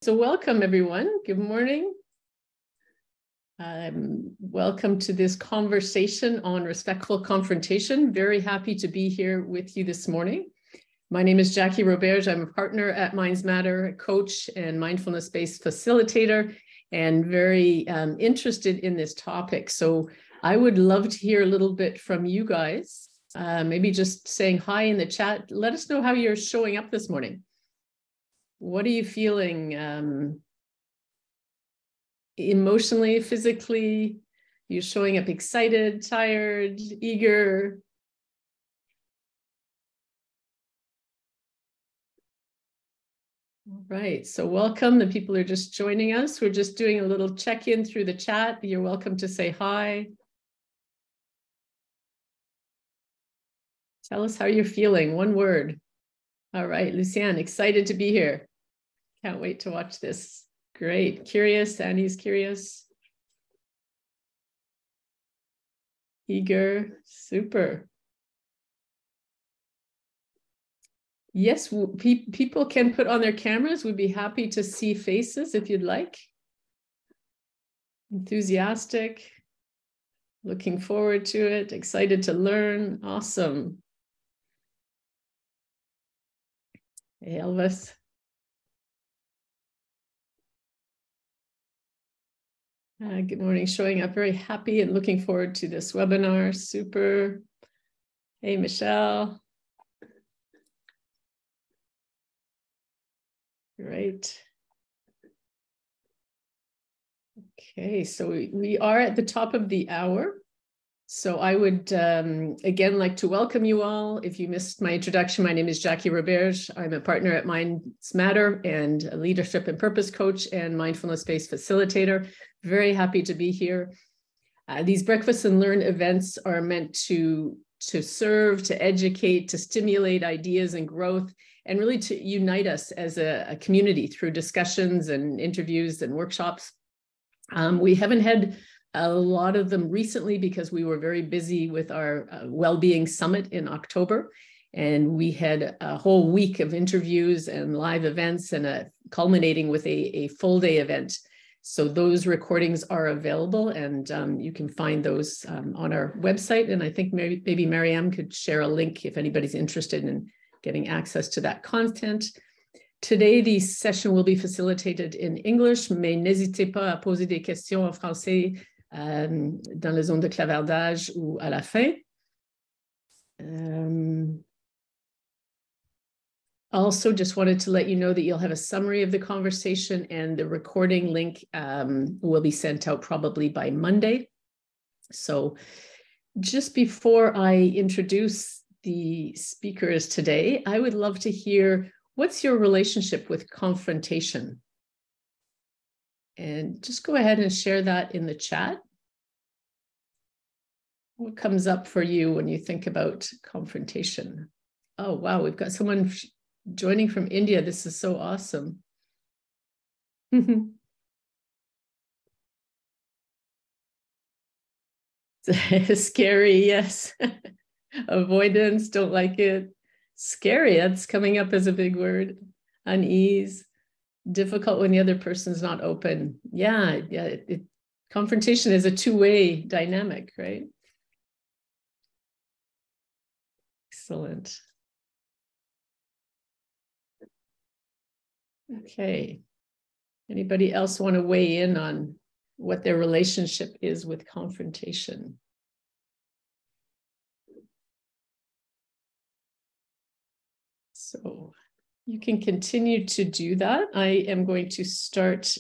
So welcome, everyone. Good morning. Welcome to this conversation on respectful confrontation. Very happy to be here with you this morning. My name is Jackie Roberge. I'm a partner at Mindsmatter, a coach and mindfulness-based facilitator, and very interested in this topic. So I would love to hear a little bit from you guys. Maybe just saying hi in the chat. Let us know how you're showing up this morning. What are you feeling emotionally, physically? You're showing up excited, tired, eager? All right, so welcome. The people are just joining us. We're just doing a little check-in through the chat. You're welcome to say hi. Tell us how you're feeling, one word. All right, Lucienne, excited to be here. Can't wait to watch this. Great. Curious. Annie's curious. Eager. Super. Yes, people can put on their cameras. We'd be happy to see faces if you'd like. Enthusiastic. Looking forward to it. Excited to learn. Awesome. Hey, Elvis. Good morning, showing up very happy and looking forward to this webinar. Super. Hey, Michelle. Great. Okay, so we are at the top of the hour. So I would, again, like to welcome you all. If you missed my introduction, my name is Jackie Roberge. I'm a partner at Mindsmatter and a leadership and purpose coach and mindfulness-based facilitator. Very happy to be here. These Breakfast and Learn events are meant to serve, to educate, to stimulate ideas and growth, and really to unite us as a community through discussions and interviews and workshops. We haven't had a lot of them recently because we were very busy with our Wellbeing Summit in October. And we had a whole week of interviews and live events and culminating with a full day event. So those recordings are available and you can find those on our website. And I think maybe Mariam could share a link if anybody's interested in getting access to that content. Today, the session will be facilitated in English, mais n'hésitez pas à poser des questions en français dans la zone de clavardage ou à la fin. Also, just wanted to let you know that you'll have a summary of the conversation and the recording link will be sent out probably by Monday. So just before I introduce the speakers today, I would love to hear, what's your relationship with confrontation? And just go ahead and share that in the chat. What comes up for you when you think about confrontation? Oh, wow, we've got someone joining from India. This is so awesome. Scary, yes. Avoidance, don't like it. Scary, that's coming up as a big word. Unease, difficult when the other person's not open. Yeah, confrontation is a two-way dynamic, right? Excellent. Okay. Anybody else want to weigh in on what their relationship is with confrontation? So you can continue to do that. I am going to start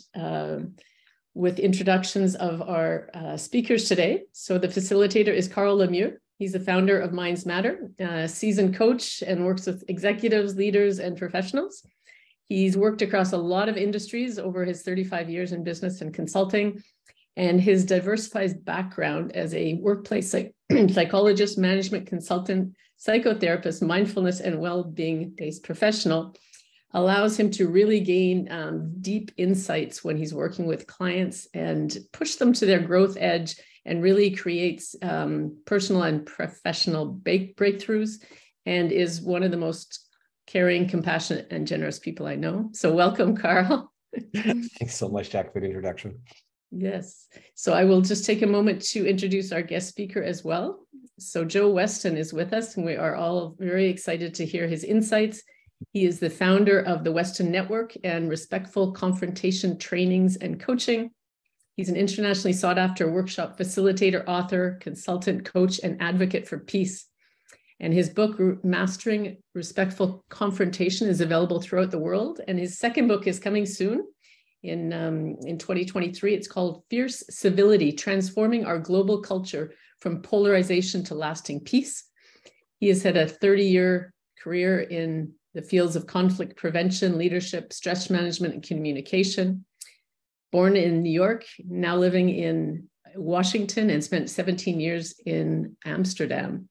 with introductions of our speakers today. So the facilitator is Carl Lemieux. He's the founder of Mindsmatter, a seasoned coach and works with executives, leaders, and professionals. He's worked across a lot of industries over his 35 years in business and consulting, and his diversified background as a workplace psychologist, management consultant, psychotherapist, mindfulness, and well-being-based professional allows him to really gain deep insights when he's working with clients and push them to their growth edge, and really creates personal and professional breakthroughs, and is one of the most caring, compassionate, and generous people I know. So welcome, Carl. Thanks so much, Jack, for the introduction. Yes. So I will just take a moment to introduce our guest speaker as well. So Joe Weston is with us, and we are all very excited to hear his insights. He is the founder of the Weston Network and Respectful Confrontation trainings and coaching. He's an internationally sought after workshop facilitator, author, consultant, coach, and advocate for peace. And his book, Mastering Respectful Confrontation, is available throughout the world. And his second book is coming soon in 2023. It's called Fierce Civility, Transforming Our Global Culture from Polarization to Lasting Peace. He has had a 30-year career in the fields of conflict prevention, leadership, stress management, and communication. Born in New York, now living in Washington, and spent 17 years in Amsterdam.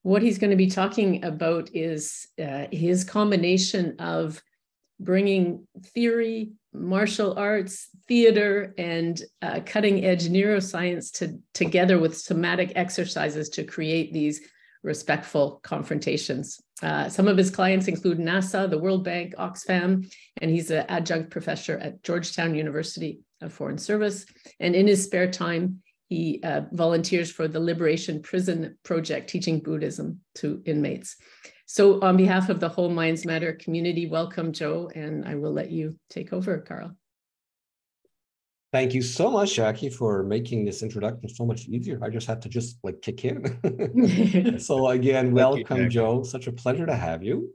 What he's going to be talking about is his combination of bringing theory, martial arts, theater, and cutting-edge neuroscience together with somatic exercises to create these respectful confrontations. Some of his clients include NASA, the World Bank, Oxfam, and he's an adjunct professor at Georgetown University of Foreign Service. And in his spare time, he volunteers for the Liberation Prison Project, teaching Buddhism to inmates. So on behalf of the whole Mindsmatter community, welcome, Joe, and I will let you take over, Carl. Thank you so much, Jackie, for making this introduction so much easier. I just had to kick in. So again, welcome, Joe. Such a pleasure to have you.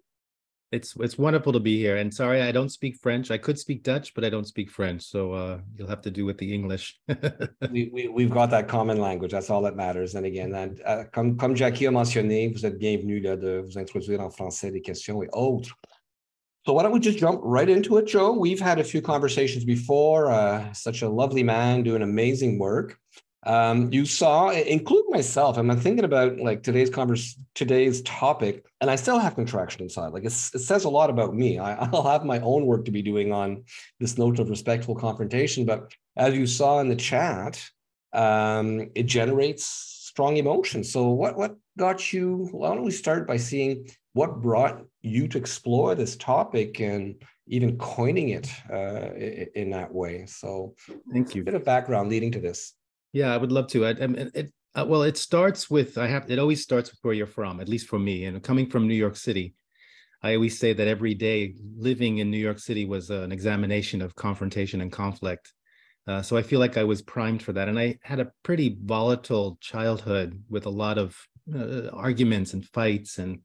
It's wonderful to be here. And sorry, I don't speak French. I could speak Dutch, but I don't speak French. So you'll have to do with the English. We've got that common language. That's all that matters. And again, comme Jackie a mentionné, vous êtes bienvenue là, de vous introduire en français des questions et autres. So why don't we just jump right into it, Joe? We've had a few conversations before. Such a lovely man doing amazing work. You saw, including myself, I'm thinking about like today's topic, and I still have contraction inside. Like it says a lot about me. I'll have my own work to be doing on this note of respectful confrontation. But as you saw in the chat, it generates strong emotion. So what got you? Why don't we start by seeing what brought you to explore this topic and even coining it in that way? So thank you. A bit of background leading to this. Yeah, I would love to. Well, it starts with, it always starts with where you're from, at least for me. And coming from New York City, I always say that every day living in New York City was an examination of confrontation and conflict. So I feel like I was primed for that. And I had a pretty volatile childhood with a lot of arguments and fights. And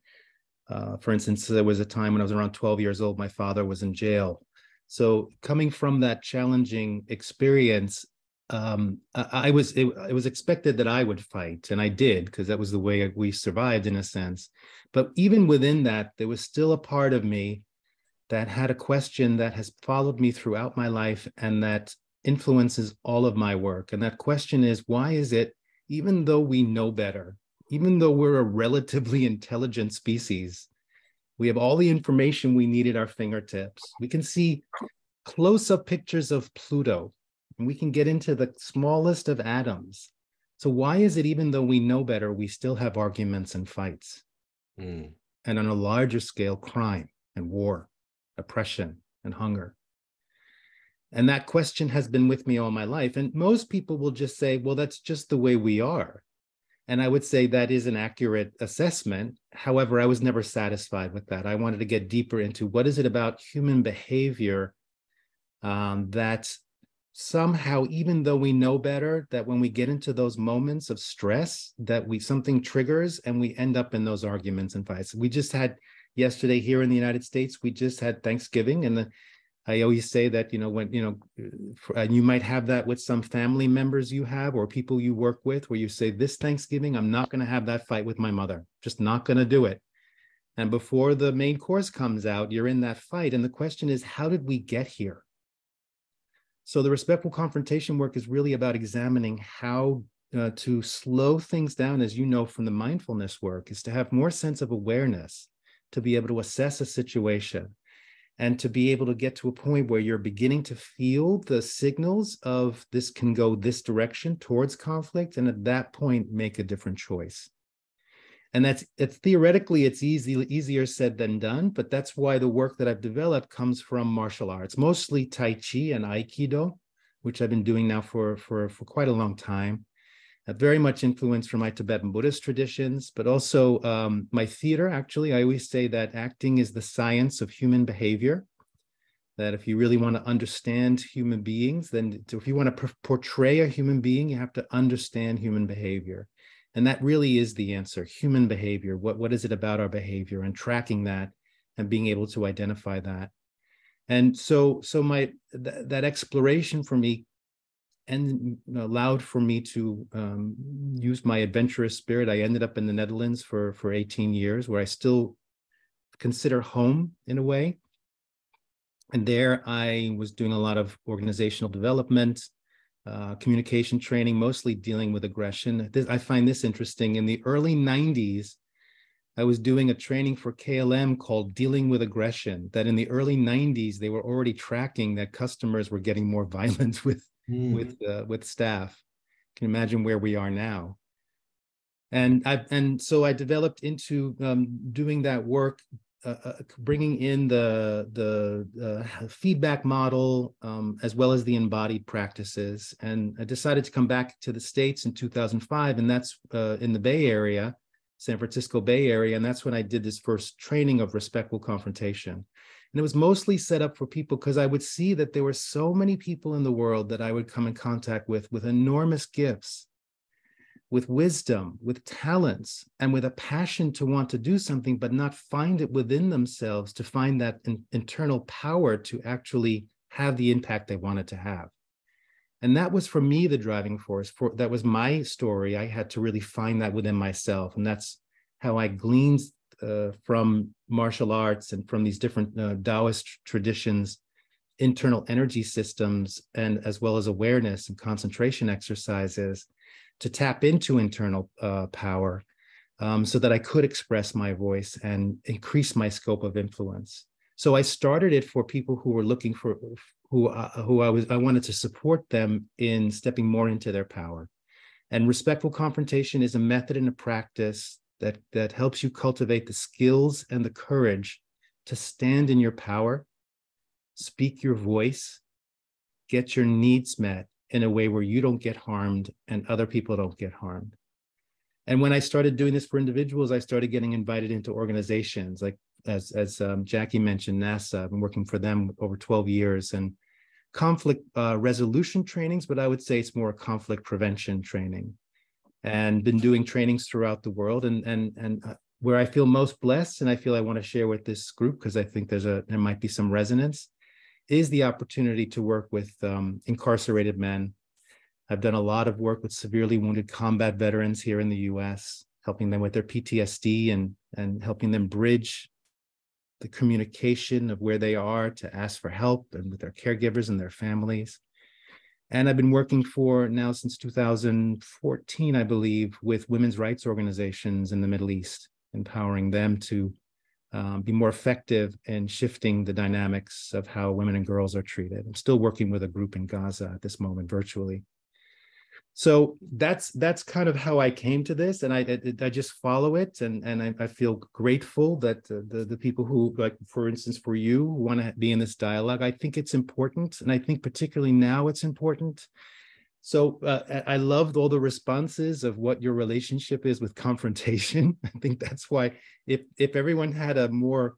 for instance, there was a time when I was around 12 years old, my father was in jail. So coming from that challenging experience, it was expected that I would fight, and I did, because that was the way we survived in a sense. But even within that, there was still a part of me that had a question that has followed me throughout my life and that influences all of my work. And that question is, why is it, even though we know better, even though we're a relatively intelligent species, we have all the information we need at our fingertips, we can see close-up pictures of Pluto, and we can get into the smallest of atoms. So why is it, even though we know better, we still have arguments and fights? And on a larger scale, crime and war, oppression and hunger. And that question has been with me all my life. And most people will just say, well, that's just the way we are. And I would say that is an accurate assessment. However, I was never satisfied with that. I wanted to get deeper into what is it about human behavior that somehow, even though we know better, that when we get into those moments of stress, that something triggers and we end up in those arguments and fights. We just had yesterday here in the United States, we just had Thanksgiving, and I always say that, when, you might have that with some family members you have or people you work with, where you say, this Thanksgiving, I'm not going to have that fight with my mother, just not going to do it. And before the main course comes out, you're in that fight. And the question is, how did we get here? So the respectful confrontation work is really about examining how to slow things down, as you know from the mindfulness work, is to have more sense of awareness, to be able to assess a situation, and to be able to get to a point where you're beginning to feel the signals of this can go this direction towards conflict, and at that point, make a different choice. And it's theoretically, it's easier said than done, but that's why the work that I've developed comes from martial arts, mostly Tai Chi and Aikido, which I've been doing now for quite a long time. Very much influenced from my Tibetan Buddhist traditions, but also my theater. Actually, I always say that acting is the science of human behavior. That if you really want to understand human beings, then if you want to portray a human being, you have to understand human behavior. And that really is the answer, human behavior. What is it about our behavior, and tracking that and being able to identify that. And so that exploration for me and allowed for me to use my adventurous spirit. I ended up in the Netherlands for 18 years, where I still consider home in a way. And there I was doing a lot of organizational development, communication training, mostly dealing with aggression. I find this interesting. In the early 90s, I was doing a training for KLM called Dealing with Aggression, that in the early 90s, they were already tracking that customers were getting more violent with staff. Can you imagine where we are now? And so I developed into doing that work, bringing in the feedback model, as well as the embodied practices. And I decided to come back to the States in 2005, and that's in the Bay Area, San Francisco Bay Area. And that's when I did this first training of Respectful Confrontation. And it was mostly set up for people because I would see that there were so many people in the world that I would come in contact with enormous gifts, with wisdom, with talents, and with a passion to want to do something, but not find it within themselves to find that internal power to actually have the impact they wanted to have. And that was, for me, the driving force. That was my story. I had to really find that within myself. And that's how I gleaned from martial arts and from these different Taoist traditions, internal energy systems, and as well as awareness and concentration exercises to tap into internal power, so that I could express my voice and increase my scope of influence. So I started it for people who were looking for, I wanted to support them in stepping more into their power. And Respectful Confrontation is a method and a practice that helps you cultivate the skills and the courage to stand in your power, speak your voice, get your needs met in a way where you don't get harmed and other people don't get harmed. And when I started doing this for individuals, I started getting invited into organizations like, as Jackie mentioned, NASA. I've been working for them over 12 years, and conflict resolution trainings, but I would say it's more conflict prevention training, and been doing trainings throughout the world. And where I feel most blessed, and I feel I want to share with this group, because I think there might be some resonance, is the opportunity to work with incarcerated men. I've done a lot of work with severely wounded combat veterans here in the US, helping them with their PTSD and helping them bridge the communication of where they are to ask for help, and with their caregivers and their families. And I've been working for now since 2014, I believe, with women's rights organizations in the Middle East, empowering them to be more effective in shifting the dynamics of how women and girls are treated. I'm still working with a group in Gaza at this moment virtually. So that's kind of how I came to this, and I just follow it, and I feel grateful that the people who, like, for instance, for you, who want to be in this dialogue. I think it's important, and I think particularly now it's important. So I loved all the responses of what your relationship is with confrontation. I think that's why if everyone had a more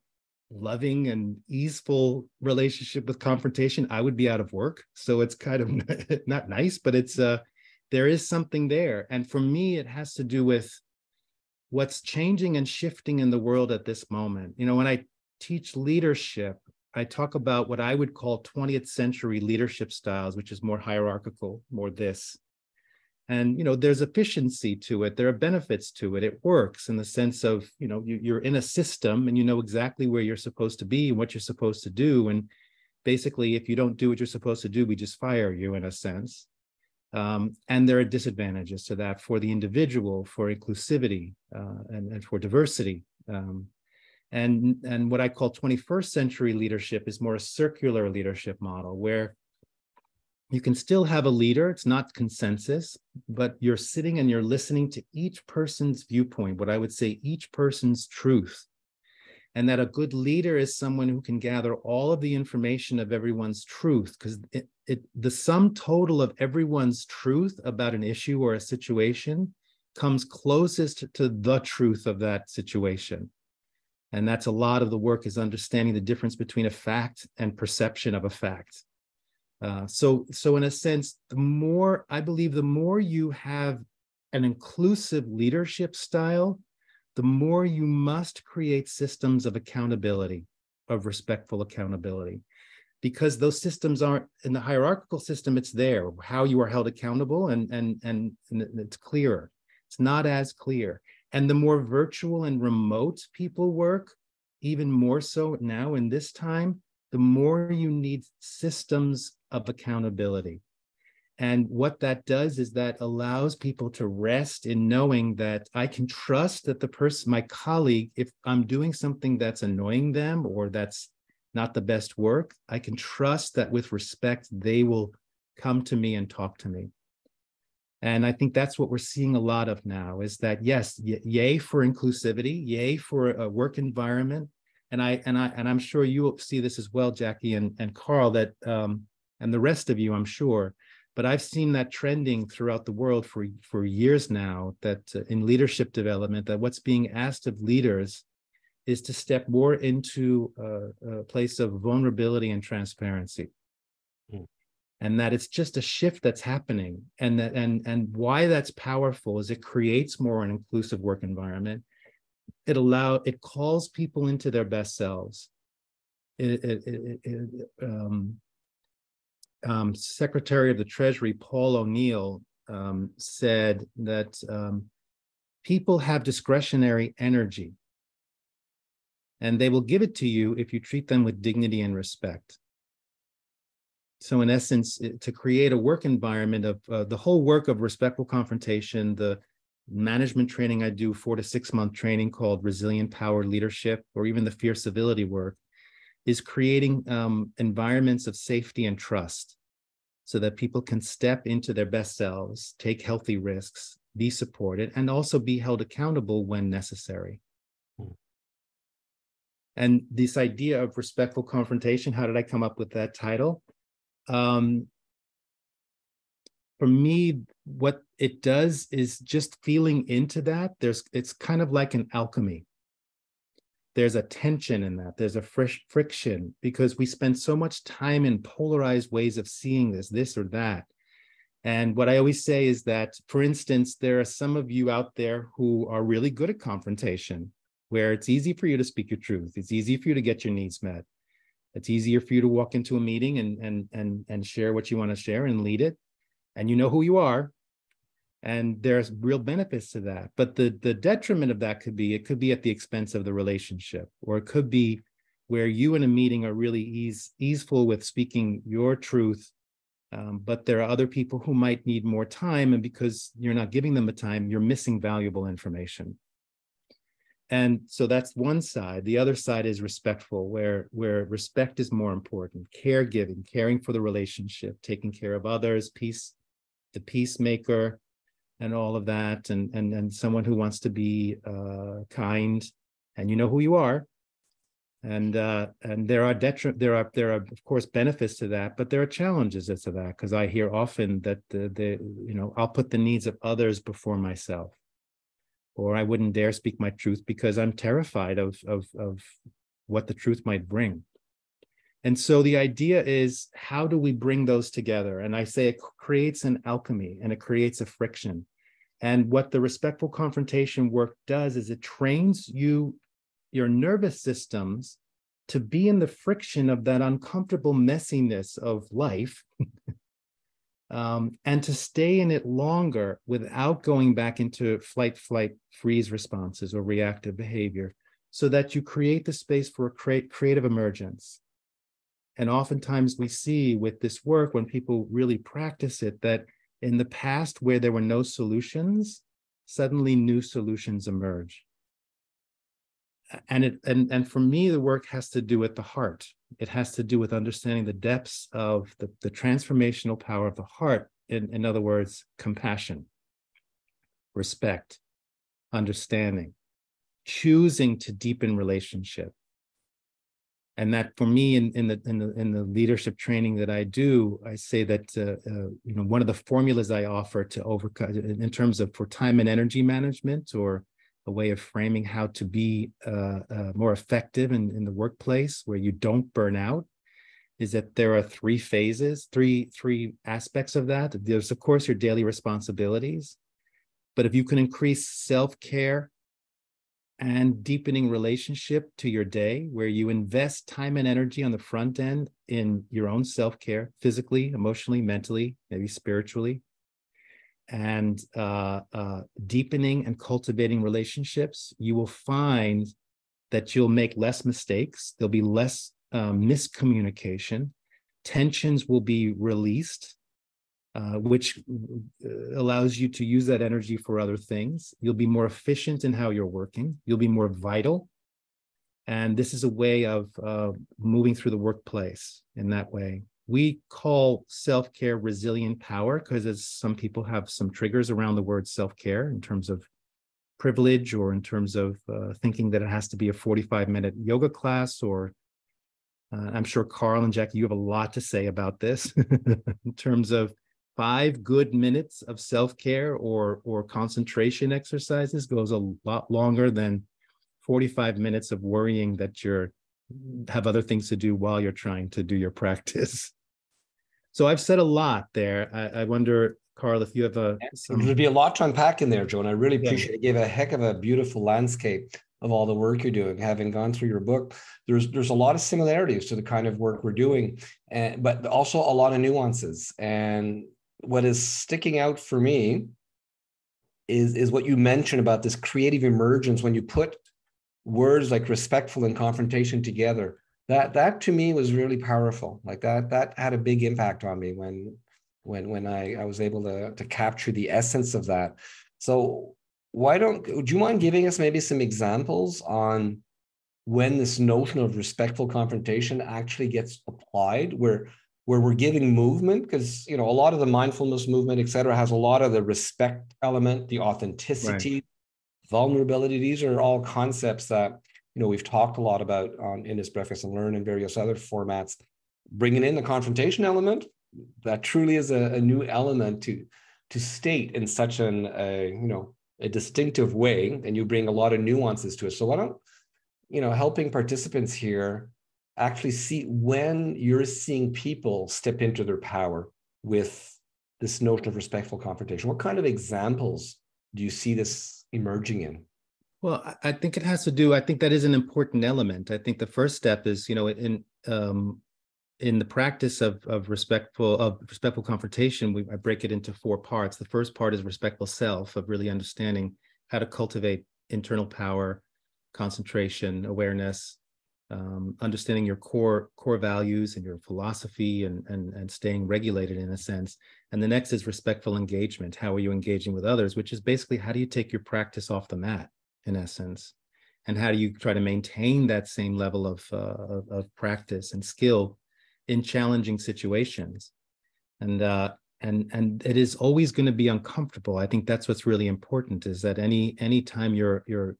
loving and easeful relationship with confrontation, I would be out of work. So it's kind of not nice, but it's there is something there. And for me, it has to do with what's changing and shifting in the world at this moment. You know, when I teach leadership, I talk about what I would call 20th century leadership styles, which is more hierarchical, more this. And, you know, there's efficiency to it. There are benefits to it. It works in the sense of, you know, you're in a system and you know exactly where you're supposed to be and what you're supposed to do. And basically, if you don't do what you're supposed to do, we just fire you in a sense. And there are disadvantages to that for the individual, for inclusivity, and for diversity. And what I call 21st century leadership is more a circular leadership model, where you can still have a leader. It's not consensus, but you're sitting and you're listening to each person's viewpoint, what I would say each person's truth. And that a good leader is someone who can gather all of the information of everyone's truth, because the sum total of everyone's truth about an issue or a situation comes closest to the truth of that situation. And that's a lot of the work, is understanding the difference between a fact and perception of a fact. So in a sense, I believe the more you have an inclusive leadership style, the more you must create systems of accountability, of respectful accountability, because those systems aren't in the hierarchical system. It's there, how you are held accountable, and it's clearer. It's not as clear. And the more virtual and remote people work, even more so now in this time, the more you need systems of accountability. And what that does is that allows people to rest in knowing that I can trust that the person, my colleague, if I'm doing something that's annoying them or that's not the best work, I can trust that with respect, they will come to me and talk to me. And I think that's what we're seeing a lot of now, is that, yes, yay for inclusivity, yay for a work environment. And I'm sure you will see this as well, Jackie and Carl, that and the rest of you, I'm sure. But I've seen that trending throughout the world for years now, that in leadership development, that what's being asked of leaders is to step more into a place of vulnerability and transparency. Mm. And that it's just a shift that's happening. And why that's powerful is it creates more an inclusive work environment. It calls people into their best selves. Secretary of the Treasury, Paul O'Neill, said that people have discretionary energy, and they will give it to you if you treat them with dignity and respect. So in essence, to create a work environment of the whole work of respectful confrontation, the management training I do, 4 to 6 month training called Resilient Power Leadership, or even the Fierce Civility work, is creating environments of safety and trust so that people can step into their best selves, take healthy risks, be supported, and also be held accountable when necessary. And this idea of respectful confrontation, how did I come up with that title? For me, what it does is just feeling into that. It's kind of like an alchemy. There's a tension in that. There's a friction, because we spend so much time in polarized ways of seeing this or that. And what I always say is that, for instance, there are some of you out there who are really good at confrontation, where it's easy for you to speak your truth. It's easy for you to get your needs met. It's easier for you to walk into a meeting and share what you want to share and lead it. And you know who you are. And there's real benefits to that. But the detriment of that could be at the expense of the relationship, or it could be where you in a meeting are really easeful with speaking your truth, but there are other people who might need more time, and because you're not giving them the time, you're missing valuable information. And so that's one side. The other side is respectful, where respect is more important. Caregiving, caring for the relationship, taking care of others, the peacemaker, and all of that, and someone who wants to be kind, and you know who you are. And there are of course benefits to that, but there are challenges to that, because I hear often that I'll put the needs of others before myself, or I wouldn't dare speak my truth because I'm terrified of what the truth might bring. And so the idea is, how do we bring those together? And I say it creates an alchemy, and it creates a friction. And what the respectful confrontation work does is it trains your nervous systems to be in the friction of that uncomfortable messiness of life, and to stay in it longer without going back into flight, freeze responses or reactive behavior, so that you create the space for a creative emergence. And oftentimes we see with this work, when people really practice it, that in the past where there were no solutions, suddenly new solutions emerge. And for me, the work has to do with the heart. It has to do with understanding the depths of the transformational power of the heart. In other words, compassion, respect, understanding, choosing to deepen relationship. And that, for me, in the leadership training that I do, I say that one of the formulas I offer to overcome, in terms of for time and energy management, or a way of framing how to be more effective in the workplace where you don't burn out, is that there are three phases, three aspects of that. There's, of course, your daily responsibilities, but if you can increase self-care and deepening relationship to your day, where you invest time and energy on the front end in your own self-care, physically, emotionally, mentally, maybe spiritually, and deepening and cultivating relationships, you will find that you'll make less mistakes. There'll be less miscommunication. Tensions will be released, which allows you to use that energy for other things. You'll be more efficient in how you're working. You'll be more vital. And this is a way of moving through the workplace in that way. We call self-care resilient power because, as some people have some triggers around the word self-care in terms of privilege, or in terms of thinking that it has to be a 45-minute yoga class, or I'm sure Carl and Jackie, you have a lot to say about this in terms of 5 good minutes of self-care or concentration exercises goes a lot longer than 45 minutes of worrying that you're have other things to do while you're trying to do your practice. So I've said a lot there. I wonder, Carl, if you have There'd be a lot to unpack in there, Joe, and I really appreciate it. You gave a heck of a beautiful landscape of all the work you're doing. Having gone through your book, there's a lot of similarities to the kind of work we're doing, but also a lot of nuances. And what is sticking out for me is what you mentioned about this creative emergence when you put words like respectful and confrontation together. That to me was really powerful. Like that had a big impact on me when I was able to capture the essence of that. So would you mind giving us maybe some examples on when this notion of respectful confrontation actually gets applied, where we're giving movement? Because, a lot of the mindfulness movement, et cetera, has a lot of the respect element, the authenticity, right, vulnerability. These are all concepts that, we've talked a lot about in this Breakfast and Learn and various other formats. Bringing in the confrontation element, that truly is a new element to state in such a distinctive way, and you bring a lot of nuances to it. So why don't, helping participants here actually see when you're seeing people step into their power with this notion of respectful confrontation. What kind of examples do you see this emerging in? Well, I think it has to do, I think that is an important element. I think the first step is, in the practice of respectful confrontation, I break it into 4 parts. The first part is respectful self, of really understanding how to cultivate internal power, concentration, awareness, understanding your core values and your philosophy, and staying regulated in a sense. And the next is respectful engagement. How are you engaging with others? Which is basically, how do you take your practice off the mat, in essence? And how do you try to maintain that same level of practice and skill in challenging situations? And it is always going to be uncomfortable. I think that's what's really important, is that any time you're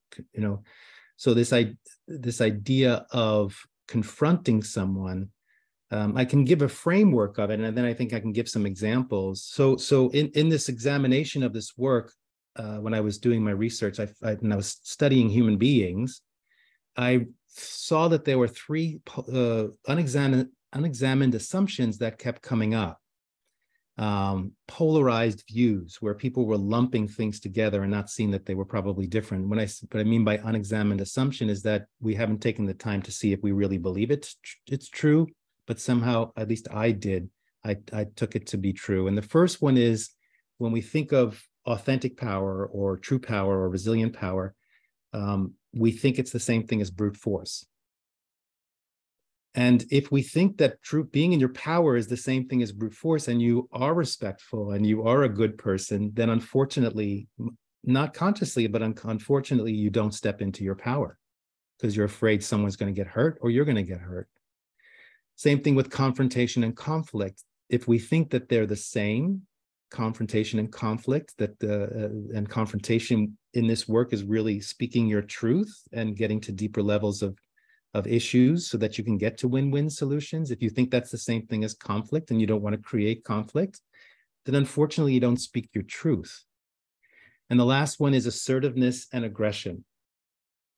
so this idea of confronting someone, I can give a framework of it, and then I think I can give some examples. So in this examination of this work, when I was doing my research, and I was studying human beings, I saw that there were 3 unexamined assumptions that kept coming up. Polarized views, where people were lumping things together and not seeing that they were probably different. What I mean by unexamined assumption is that we haven't taken the time to see if we really believe it's true, but somehow, at least I did, I took it to be true. And the first one is, when we think of authentic power or true power or resilient power, we think it's the same thing as brute force. And if we think that being in your power is the same thing as brute force, and you are respectful and you are a good person, then unfortunately, not consciously, but unfortunately, you don't step into your power, because you're afraid someone's going to get hurt or you're going to get hurt. Same thing with confrontation and conflict. If we think that they're the same, confrontation and conflict, and confrontation in this work is really speaking your truth and getting to deeper levels of issues so that you can get to win-win solutions. If you think that's the same thing as conflict and you don't want to create conflict, then unfortunately you don't speak your truth. And the last one is assertiveness and aggression.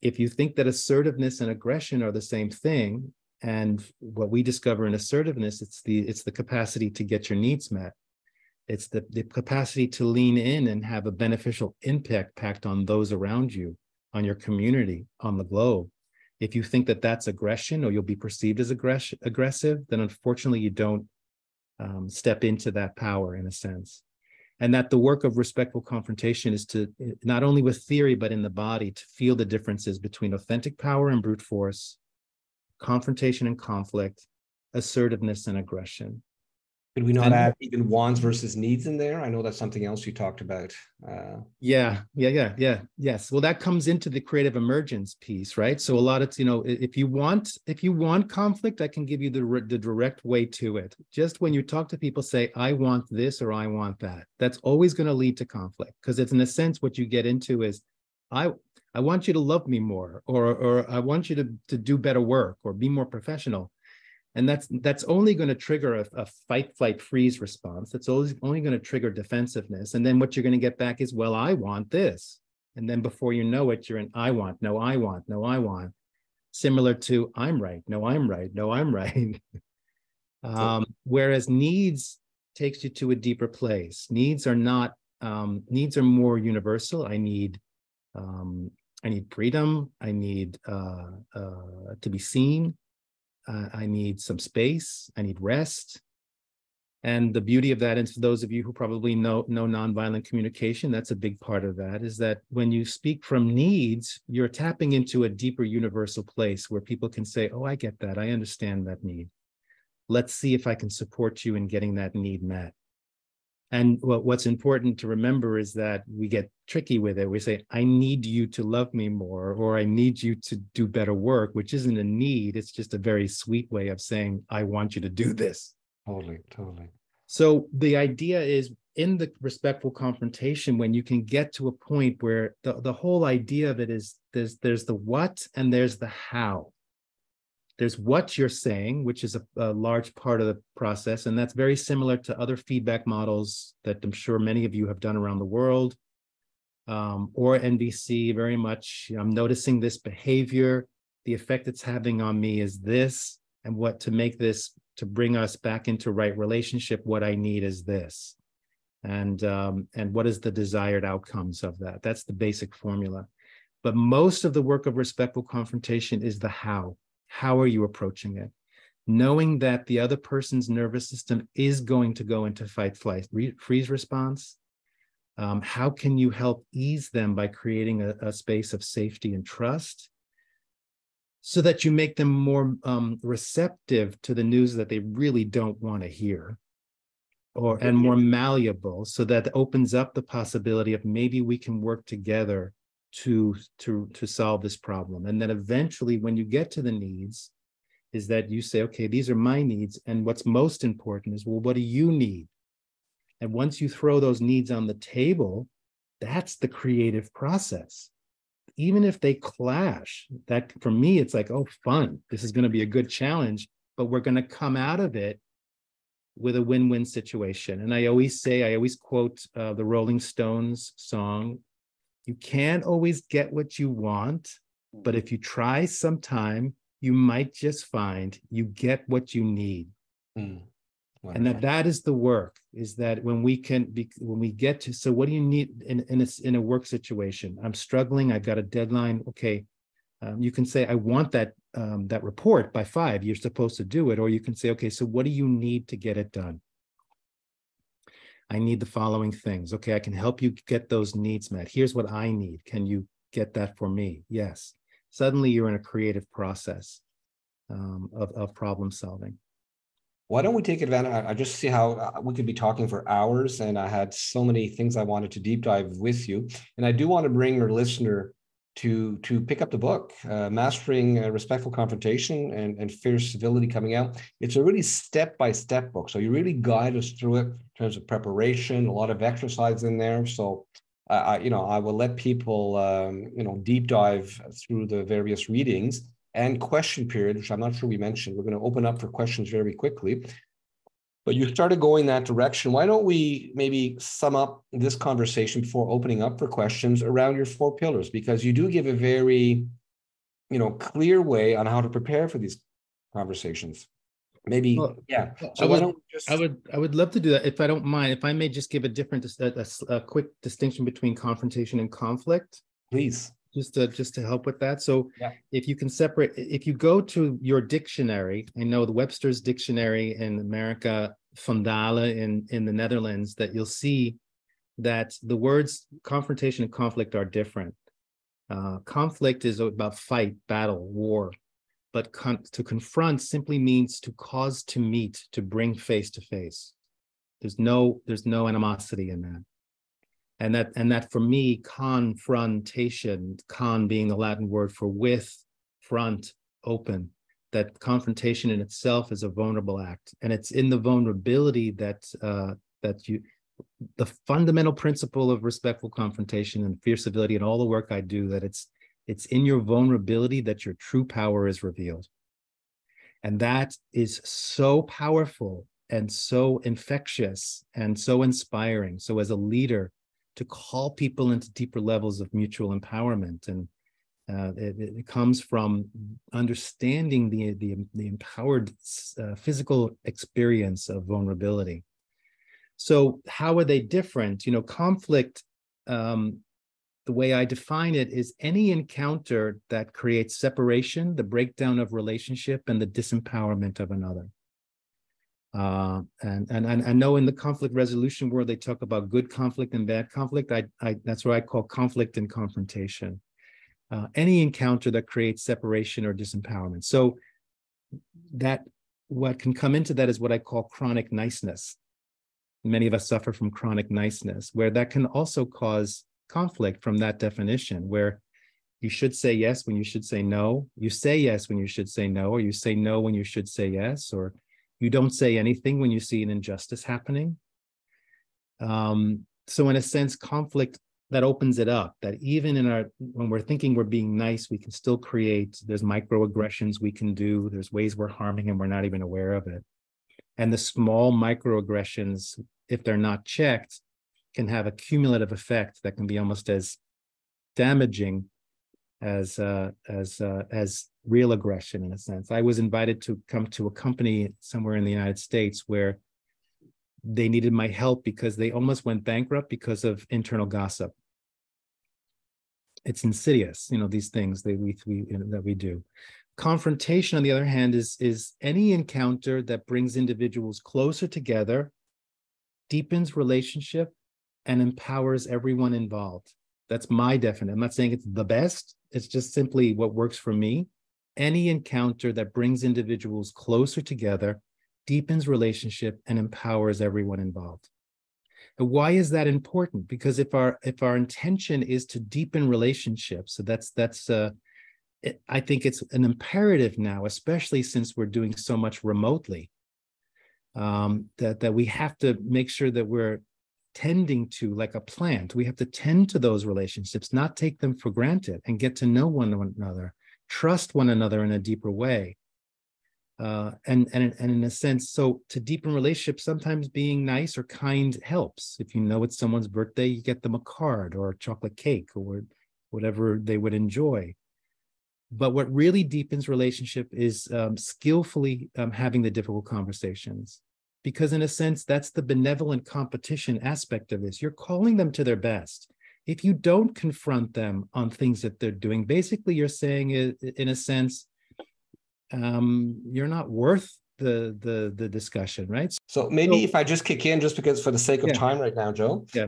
If you think that assertiveness and aggression are the same thing, and what we discover in assertiveness, it's the capacity to get your needs met. It's the capacity to lean in and have a beneficial impact on those around you, on your community, on the globe. If you think that that's aggression, or you'll be perceived as aggressive, then unfortunately you don't step into that power in a sense. And that the work of respectful confrontation is to, not only with theory, but in the body, to feel the differences between authentic power and brute force, confrontation and conflict, assertiveness and aggression. Could we not add even wants versus needs in there? I know that's something else you talked about. Yes. Well, that comes into the creative emergence piece, right? So a lot of, if you want conflict, I can give you the direct way to it. Just when you talk to people, say, I want this or I want that. That's always going to lead to conflict, because it's in a sense what you get into is, I want you to love me more, or I want you to do better work or be more professional. And that's only going to trigger a fight, flight, freeze response. That's only going to trigger defensiveness. And then what you're going to get back is, well, I want this. And then before you know it, you're in I want, no, I want, no, I want. Similar to I'm right, no, I'm right, no, I'm right. Whereas needs takes you to a deeper place. Needs are more universal. I need freedom. I need to be seen. I need some space. I need rest. And the beauty of that, and for those of you who probably know nonviolent communication, that's a big part of that, is that when you speak from needs, you're tapping into a deeper universal place where people can say, oh, I get that. I understand that need. Let's see if I can support you in getting that need met. And what's important to remember is that we get tricky with it. We say, I need you to love me more, or I need you to do better work, which isn't a need. It's just a very sweet way of saying, I want you to do this. Totally. So the idea is, in the respectful confrontation, when you can get to a point where the whole idea of it is there's the what and there's the how. There's what you're saying, which is a large part of the process. And that's very similar to other feedback models that I'm sure many of you have done around the world, or NVC very much. I'm noticing this behavior. The effect it's having on me is this. And what to make this, to bring us back into right relationship, what I need is this. And what is the desired outcomes of that? That's the basic formula. But most of the work of respectful confrontation is the how. How are you approaching it? Knowing that the other person's nervous system is going to go into fight, flight, freeze response. How can you help ease them by creating a space of safety and trust, so that you make them more receptive to the news that they really don't want to hear, and more malleable, so that opens up the possibility of maybe we can work together to solve this problem. And then eventually, when you get to the needs, is that you say, okay, these are my needs, and what's most important is, well, what do you need? And once you throw those needs on the table, that's the creative process. Even if they clash, that for me, it's like, oh, fun, this is going to be a good challenge, but we're going to come out of it with a win-win situation. And I always quote the Rolling Stones song, you can't always get what you want, but if you try sometime, you might just find you get what you need. And that is the work, is that when we get to, so what do you need in a work situation? I'm struggling, I've got a deadline. Okay. You can say, I want that report by 5, you're supposed to do it. Or you can say, okay, so what do you need to get it done? I need the following things. Okay, I can help you get those needs met. Here's what I need. Can you get that for me? Yes. Suddenly you're in a creative process of problem solving. Why don't we take advantage? I just see how we could be talking for hours, and I had so many things I wanted to deep dive with you. And I do want to bring our listener to pick up the book, Mastering Respectful Confrontation and Fierce Civility, coming out. It's a really step-by-step book. So you really guide us through it in terms of preparation, a lot of exercise in there. So I will let people, deep dive through the various readings and question period, which I'm not sure we mentioned. We're going to open up for questions very quickly. But you started going that direction. Why don't we maybe sum up this conversation before opening up for questions around your 4 pillars? Because you do give a very, clear way on how to prepare for these conversations. Maybe, well, yeah. So I would love to do that if I don't mind. If I may just give a quick distinction between confrontation and conflict. Please. Just to help with that. So yeah. If you can separate, if you go to your dictionary, I know the Webster's dictionary in America, Vandalen in the Netherlands, that you'll see that the words confrontation and conflict are different. Conflict is about fight, battle, war, but to confront simply means to cause to meet, to bring face to face. There's no animosity in that. And that for me, confrontation, con being the Latin word for with, front, open, that confrontation in itself is a vulnerable act. And it's in the vulnerability that the fundamental principle of respectful confrontation and fierce civility and all the work I do, that it's in your vulnerability that your true power is revealed. And that is so powerful and so infectious and so inspiring. So as a leader, to call people into deeper levels of mutual empowerment. And it comes from understanding the empowered physical experience of vulnerability. So how are they different? Conflict, the way I define it, is any encounter that creates separation, the breakdown of relationship, and the disempowerment of another. And I know in the conflict resolution world, they talk about good conflict and bad conflict. That's what I call conflict and confrontation. Any encounter that creates separation or disempowerment. So that what can come into that is what I call chronic niceness. Many of us suffer from chronic niceness, where that can also cause conflict from that definition, where you should say yes when you should say no. You say yes when you should say no, or you say no when you should say yes, or you don't say anything when you see an injustice happening. So in a sense, conflict that opens it up, that even when we're thinking we're being nice, we can still there's microaggressions we can do, there's ways we're harming and we're not even aware of it. And the small microaggressions, if they're not checked, can have a cumulative effect that can be almost as damaging as real aggression, in a sense. I was invited to come to a company somewhere in the United States where they needed my help because they almost went bankrupt because of internal gossip. It's insidious, these things that we do. Confrontation, on the other hand, is any encounter that brings individuals closer together, deepens relationship, and empowers everyone involved. That's my definition. I'm not saying it's the best. It's just simply what works for me. Any encounter that brings individuals closer together, deepens relationship, and empowers everyone involved. And why is that important? Because if our intention is to deepen relationships, so I think it's an imperative now, especially since we're doing so much remotely, that we have to make sure that we're tending to, like a plant, we have to tend to those relationships, not take them for granted, and get to know one another, trust one another in a deeper way. And in a sense, so to deepen relationships, sometimes being nice or kind helps. If you know it's someone's birthday, you get them a card or a chocolate cake or whatever they would enjoy. But what really deepens relationship is skillfully having the difficult conversations. Because in a sense, that's the benevolent competition aspect of this. You're calling them to their best. If you don't confront them on things that they're doing, basically you're saying, in a sense, you're not worth the discussion, right? So maybe if I just kick in, just because for the sake of time right now, Joe. Yeah.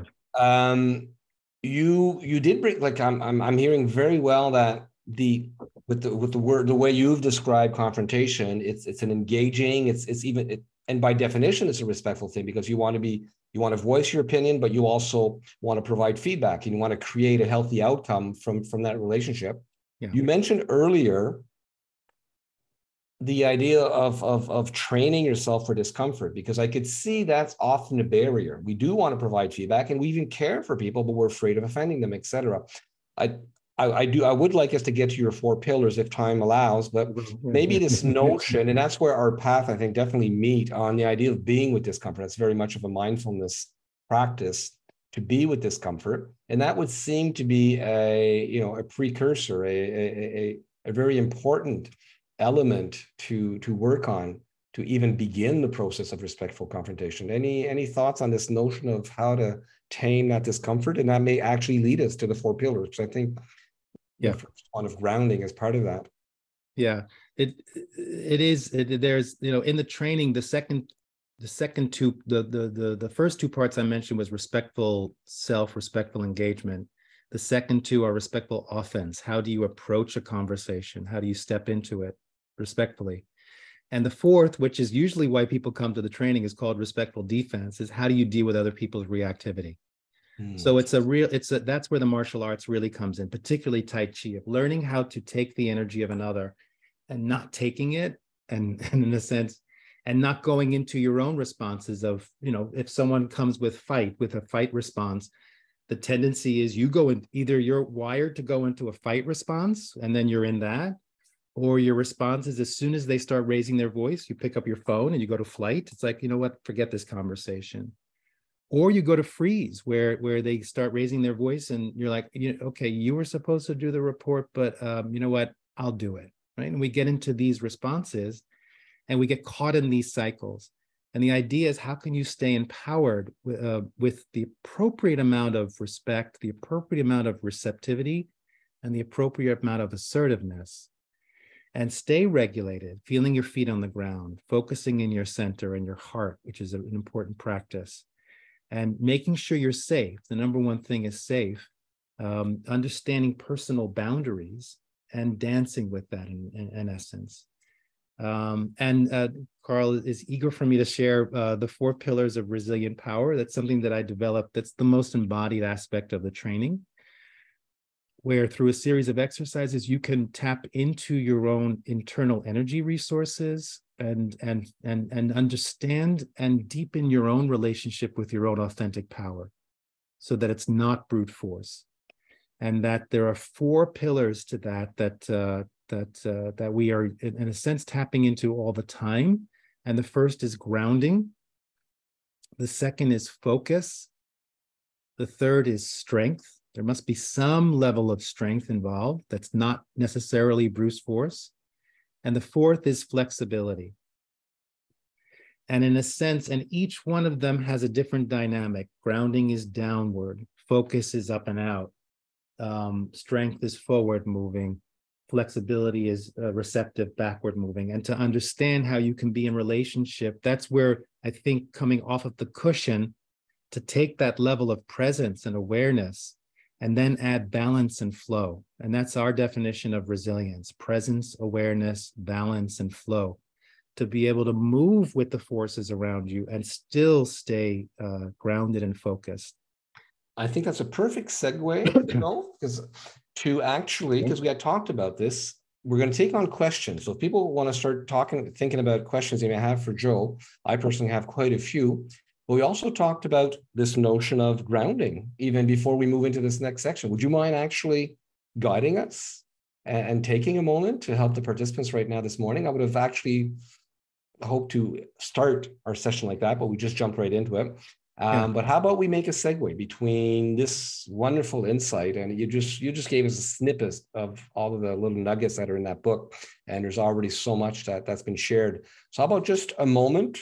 You did bring, like, I'm hearing very well that the way you've described confrontation, it's an engaging, and by definition, it's a respectful thing, because you want to be You want to voice your opinion, but you also want to provide feedback and you want to create a healthy outcome from that relationship. Yeah. You mentioned earlier the idea of training yourself for discomfort, because I could see that's often a barrier. We do want to provide feedback and we even care for people, but we're afraid of offending them, etc. I would like us to get to your 4 pillars if time allows, but maybe this notion, and that's where our path, I think, definitely meet on the idea of being with discomfort. It's very much of a mindfulness practice to be with discomfort. And that would seem to be a precursor, a very important element to work on to even begin the process of respectful confrontation. Any thoughts on this notion of how to tame that discomfort? And that may actually lead us to the 4 pillars, which I think the first one of grounding is part of that. Yeah, there's, in the training, the first 2 parts I mentioned was respectful self, respectful engagement. The second 2 are respectful offense. How do you approach a conversation? How do you step into it respectfully? And the 4th, which is usually why people come to the training, is called respectful defense, is how do you deal with other people's reactivity? So that's where the martial arts really comes in, particularly Tai Chi, of learning how to take the energy of another and not taking it, and in a sense, and not going into your own responses of, if someone comes with a fight response, the tendency is you go in, either you're wired to go into a fight response and then you're in that, or your response is as soon as they start raising their voice, you pick up your phone and you go to flight. It's like, you know what, forget this conversation. Or you go to freeze, where they start raising their voice and you're like, okay, you were supposed to do the report, but you know what, I'll do it, right? And we get into these responses and we get caught in these cycles. And the idea is, how can you stay empowered with the appropriate amount of respect, the appropriate amount of receptivity, and the appropriate amount of assertiveness, and stay regulated, feeling your feet on the ground, focusing in your center and your heart, which is an important practice, and making sure you're safe. The number one thing is safe, understanding personal boundaries and dancing with that in essence. Carl is eager for me to share the 4 pillars of resilient power. That's something that I developed. That's the most embodied aspect of the training, where through a series of exercises, you can tap into your own internal energy resources and understand and deepen your own relationship with your own authentic power, so that it's not brute force. And that there are 4 pillars to that we are, in a sense, tapping into all the time. And the first is grounding. The second is focus. The third is strength. There must be some level of strength involved that's not necessarily brute force. And the 4th is flexibility. And in a sense, and each one of them has a different dynamic. Grounding is downward. Focus is up and out. Strength is forward moving. Flexibility is receptive, backward moving. And to understand how you can be in relationship, that's where I think coming off of the cushion, to take that level of presence and awareness, and then add balance and flow. And that's our definition of resilience: presence, awareness, balance, and flow, to be able to move with the forces around you and still stay grounded and focused. I think that's a perfect segue, because we had talked about this. We're going to take on questions. So if people want to start thinking about questions they may have for Joe, I personally have quite a few. But we also talked about this notion of grounding, even before we move into this next section. Would you mind actually guiding us and taking a moment to help the participants right now this morning? I would have actually hoped to start our session like that, but we just jumped right into it. But how about we make a segue between this wonderful insight, and you just gave us a snippet of all of the little nuggets that are in that book, and there's already so much that's been shared. So how about just a moment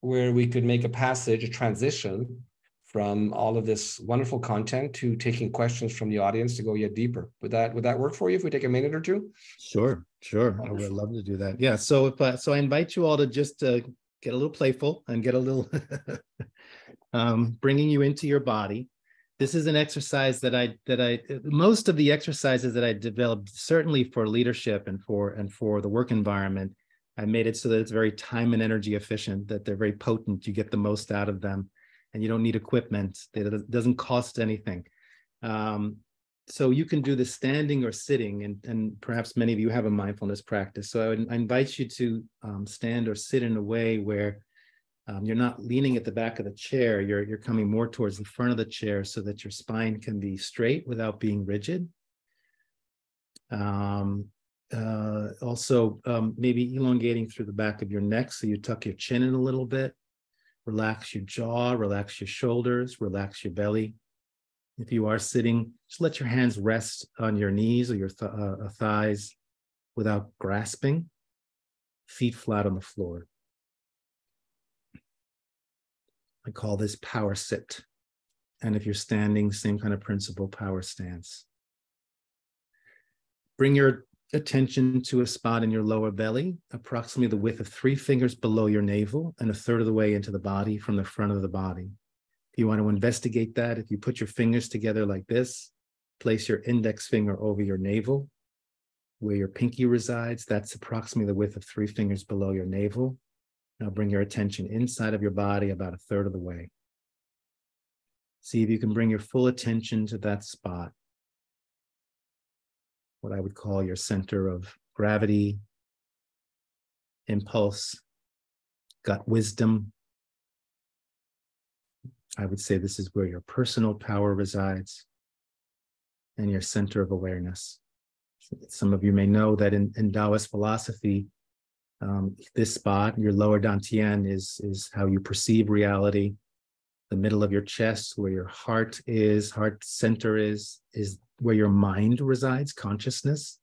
where we could make a transition from all of this wonderful content to taking questions from the audience to go yet deeper. Would that work for you if we take a minute or two? Sure. I would love to do that. Yeah. So I invite you all to just get a little playful and get a little bringing you into your body. This is an exercise that most of the exercises that I developed, certainly for leadership and for the work environment, I made it so that it's very time and energy efficient, that they're very potent. You get the most out of them. and you don't need equipment. It doesn't cost anything. So you can do this standing or sitting, and perhaps many of you have a mindfulness practice. So I invite you to stand or sit in a way where you're not leaning at the back of the chair. You're coming more towards the front of the chair so that your spine can be straight without being rigid. Also, maybe elongating through the back of your neck so you tuck your chin in a little bit. Relax your jaw, relax your shoulders, relax your belly. If you are sitting, just let your hands rest on your knees or your thighs without grasping. Feet flat on the floor. I call this power sit. And if you're standing, same kind of principle, power stance. Bring your attention to a spot in your lower belly, approximately the width of 3 fingers below your navel and 1/3 of the way into the body from the front of the body. If you want to investigate that, if you put your fingers together like this, place your index finger over your navel, where your pinky resides, that's approximately the width of 3 fingers below your navel. Now bring your attention inside of your body about 1/3 of the way. See if you can bring your full attention to that spot, what I would call your center of gravity, impulse, gut wisdom. I would say this is where your personal power resides and your center of awareness. Some of you may know that in Taoist philosophy, this spot, your lower dantian, is how you perceive reality. The middle of your chest, where your heart center is where your mind resides, consciousness,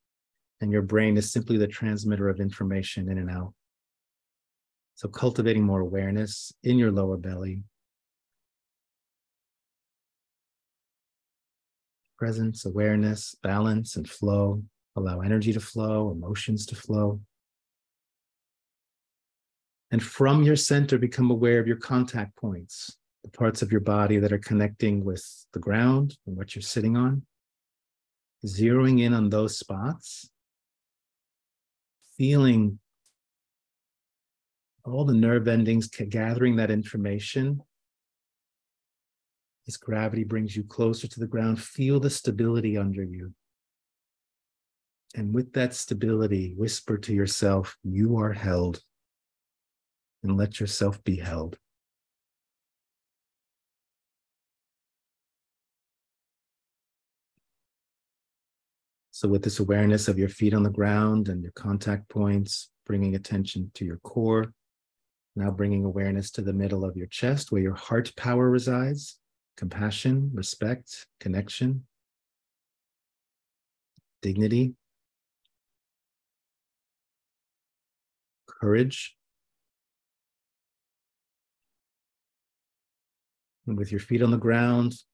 and your brain is simply the transmitter of information in and out. So cultivating more awareness in your lower belly. Presence, awareness, balance, and flow. Allow energy to flow, emotions to flow. And from your center, become aware of your contact points, the parts of your body that are connecting with the ground and what you're sitting on. Zeroing in on those spots, feeling all the nerve endings, gathering that information. As gravity brings you closer to the ground, feel the stability under you. And with that stability, whisper to yourself, you are held. And let yourself be held. So with this awareness of your feet on the ground and your contact points, bringing attention to your core, now bringing awareness to the middle of your chest where your heart power resides, compassion, respect, connection, dignity, courage. And with your feet on the ground,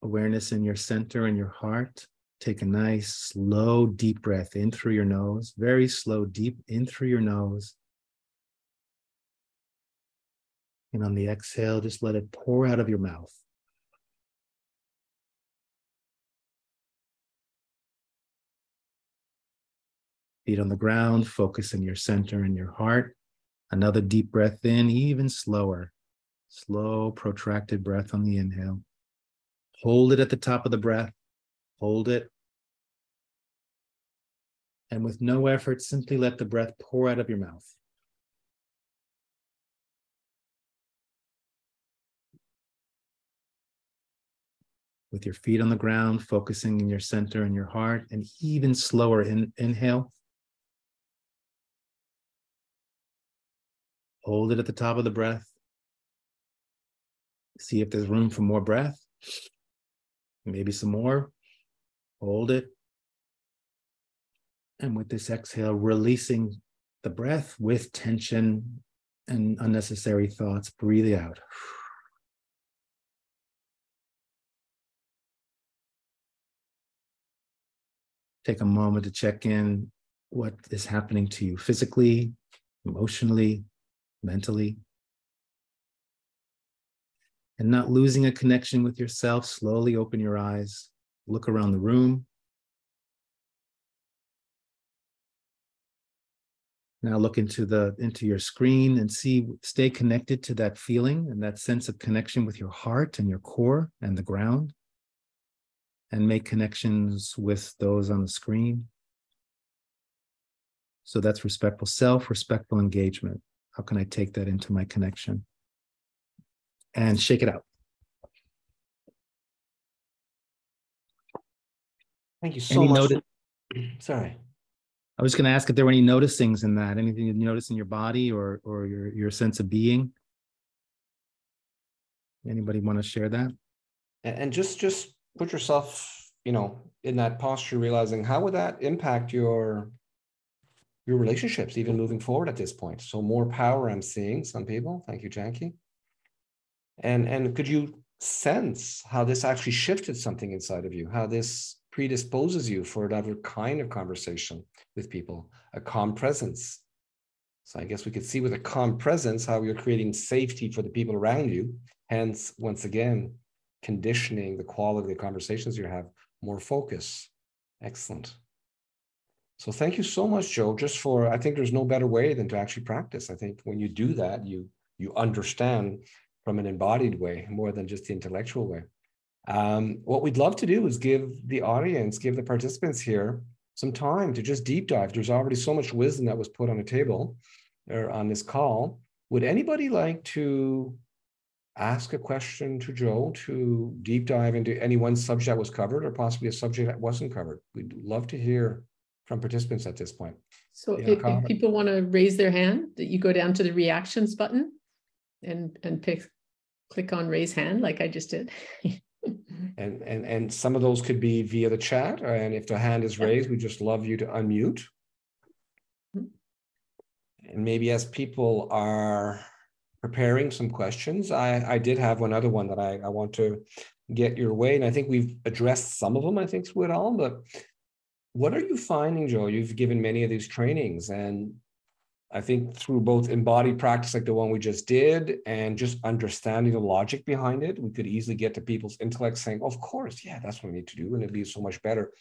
awareness in your center and your heart, take a nice, slow, deep breath in through your nose, very slow, deep in through your nose. And on the exhale, just let it pour out of your mouth. Feet on the ground, focus in your center and your heart. Another deep breath in, even slower. Slow, protracted breath on the inhale. Hold it at the top of the breath. Hold it. And with no effort, simply let the breath pour out of your mouth. With your feet on the ground, focusing in your center and your heart, and even slower inhale. Hold it at the top of the breath. See if there's room for more breath. Maybe some more. Hold it. And with this exhale, releasing the breath with tension and unnecessary thoughts. Breathe out. Take a moment to check in what is happening to you physically, emotionally, mentally. And not losing a connection with yourself, slowly open your eyes, look around the room. Now look into your screen and stay connected to that feeling and that sense of connection with your heart and your core and the ground. And make connections with those on the screen. So that's respectful self, respectful engagement. How can I take that into my connection? And shake it out. Thank you so much. Sorry. I was going to ask if there were any noticings in that, anything you notice in your body or your sense of being. Anybody want to share that? And just put yourself, in that posture, realizing how would that impact your relationships, even moving forward at this point. So more power, I'm seeing some people. Thank you, Jackie. And could you sense how this actually shifted something inside of you, how this predisposes you for another kind of conversation with people, a calm presence. So I guess we could see with a calm presence how you're creating safety for the people around you. Hence, once again, conditioning the quality of the conversations you have, more focus. Excellent. So thank you so much, Joe, I think there's no better way than to actually practice. I think when you do that, you understand from an embodied way more than just the intellectual way. What we'd love to do is give the participants here some time to just deep dive. There's already so much wisdom that was put on the table or on this call. Would anybody like to ask a question to Joe to deep dive into any one subject that was covered or possibly a subject that wasn't covered? We'd love to hear from participants at this point. So if people want to raise their hand, that you go down to the reactions button and click on raise hand like I just did. And some of those could be via the chat, and if the hand is raised, we just love you to unmute. And maybe as people are preparing some questions, I did have one other one that I want to get your way, and I think we've addressed some of them, I think, through it all, but what are you finding, Joe? You've given many of these trainings, and I think through both embodied practice like the one we just did and just understanding the logic behind it, we could easily get to people's intellect saying, of course, yeah, that's what we need to do, and it'd be so much better.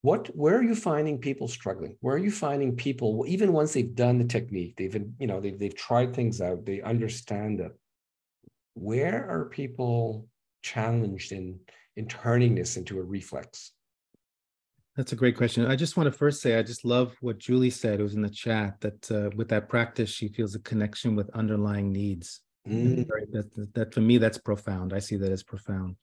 Where are you finding people struggling? Where are you finding people, even once they've done the technique, they've tried things out, they understand it, where are people challenged in turning this into a reflex? That's a great question. I just want to first say, I just love what Julie said, it was in the chat, that with that practice, she feels a connection with underlying needs. That for me, that's profound. I see that as profound.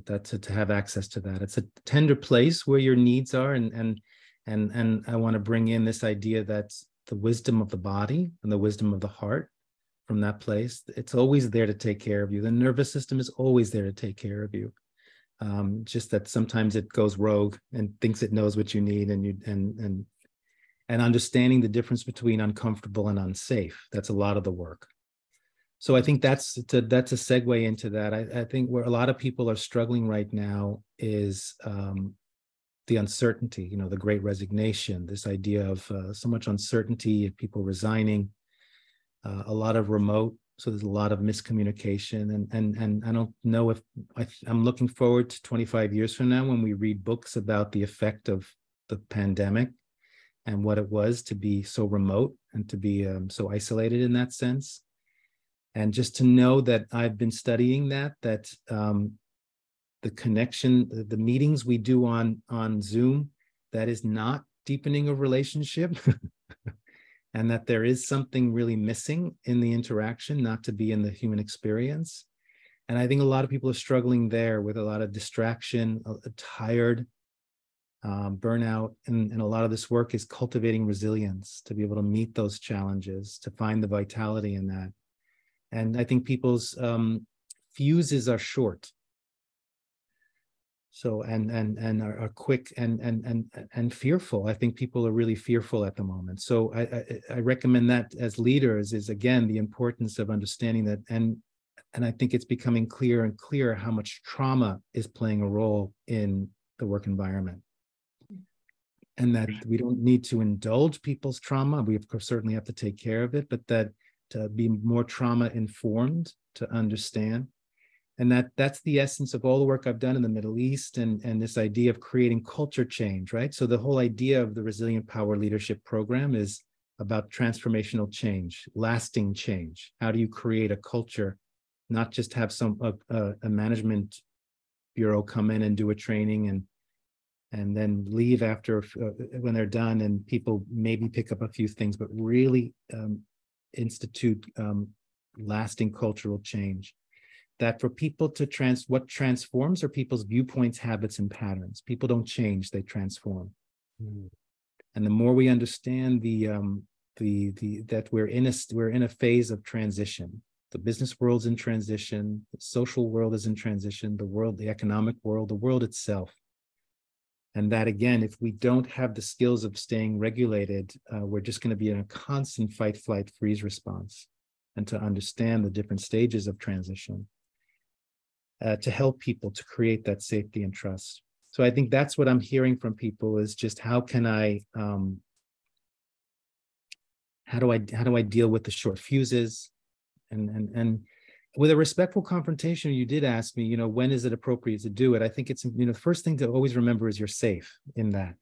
That to have access to that. It's a tender place where your needs are. And I want to bring in this idea that the wisdom of the body and the wisdom of the heart from that place, it's always there to take care of you. The nervous system is always there to take care of you. Just that sometimes it goes rogue and thinks it knows what you need, and understanding the difference between uncomfortable and unsafe. That's a lot of the work. So I think that's a segue into that. I think where a lot of people are struggling right now is the uncertainty, the great resignation, this idea of so much uncertainty, people resigning, a lot of remote. So there's a lot of miscommunication, and I don't know if I'm looking forward to 25 years from now when we read books about the effect of the pandemic and what it was to be so remote and to be so isolated in that sense. And just to know that I've been studying that the connection, the meetings we do on Zoom, that is not deepening a relationship. And that there is something really missing in the interaction, not to be in the human experience. And I think a lot of people are struggling there with a lot of distraction, tired, burnout. And a lot of this work is cultivating resilience to be able to meet those challenges, to find the vitality in that. And I think people's fuses are short. So and are quick and fearful. I think people are really fearful at the moment. So I recommend that as leaders is, again, the importance of understanding that, and I think it's becoming clearer and clearer how much trauma is playing a role in the work environment, and that we don't need to indulge people's trauma. We of course certainly have to take care of it, but that to be more trauma informed, to understand. And that's the essence of all the work I've done in the Middle East and this idea of creating culture change, right? So the whole idea of the Resilient Power Leadership Program is about transformational change, lasting change. How do you create a culture, not just have a management bureau come in and do a training and then leave after when they're done, and people maybe pick up a few things, but really institute lasting cultural change. That for people to what transforms are people's viewpoints, habits, and patterns. People don't change; they transform. Mm. And the more we understand that we're in a phase of transition. The business world's in transition. The social world is in transition. The economic world, the world itself. And that, again, if we don't have the skills of staying regulated, we're just going to be in a constant fight, flight, freeze response. And to understand the different stages of transition, to help people to create that safety and trust. So I think that's what I'm hearing from people is just how do I deal with the short fuses, and with a respectful confrontation, you did ask me, when is it appropriate to do it? I think it's, the first thing to always remember is you're safe in that,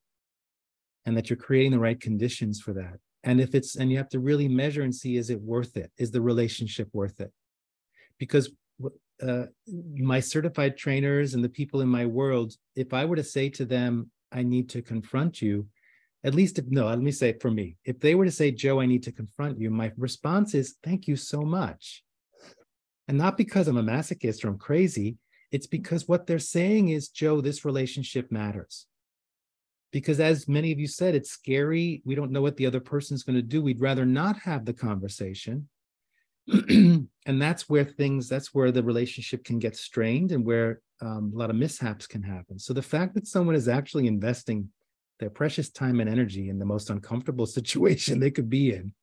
and that you're creating the right conditions for that. And and you have to really measure and see, is it worth it? Is the relationship worth it? Because my certified trainers and the people in my world, if I were to say to them, I need to confront you, let me say it for me. If they were to say, Joe, I need to confront you, my response is, thank you so much. And not because I'm a masochist or I'm crazy, it's because what they're saying is, Joe, this relationship matters. Because as many of you said, it's scary. We don't know what the other person's going to do. We'd rather not have the conversation. And that's where the relationship can get strained, and where a lot of mishaps can happen. So the fact that someone is actually investing their precious time and energy in the most uncomfortable situation they could be in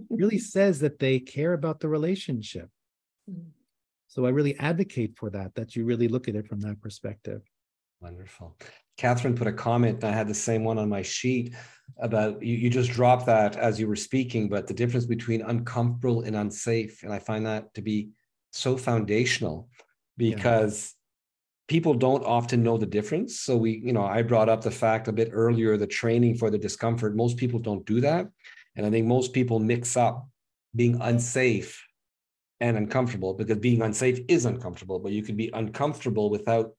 really says that they care about the relationship. So I really advocate for that you really look at it from that perspective. Wonderful. Catherine put a comment, and I had the same one on my sheet about, you just dropped that as you were speaking, but the difference between uncomfortable and unsafe. And I find that to be so foundational, because people don't often know the difference. So I brought up the fact a bit earlier, the training for the discomfort. Most people don't do that. And I think most people mix up being unsafe and uncomfortable, because being unsafe is uncomfortable, but you can be uncomfortable without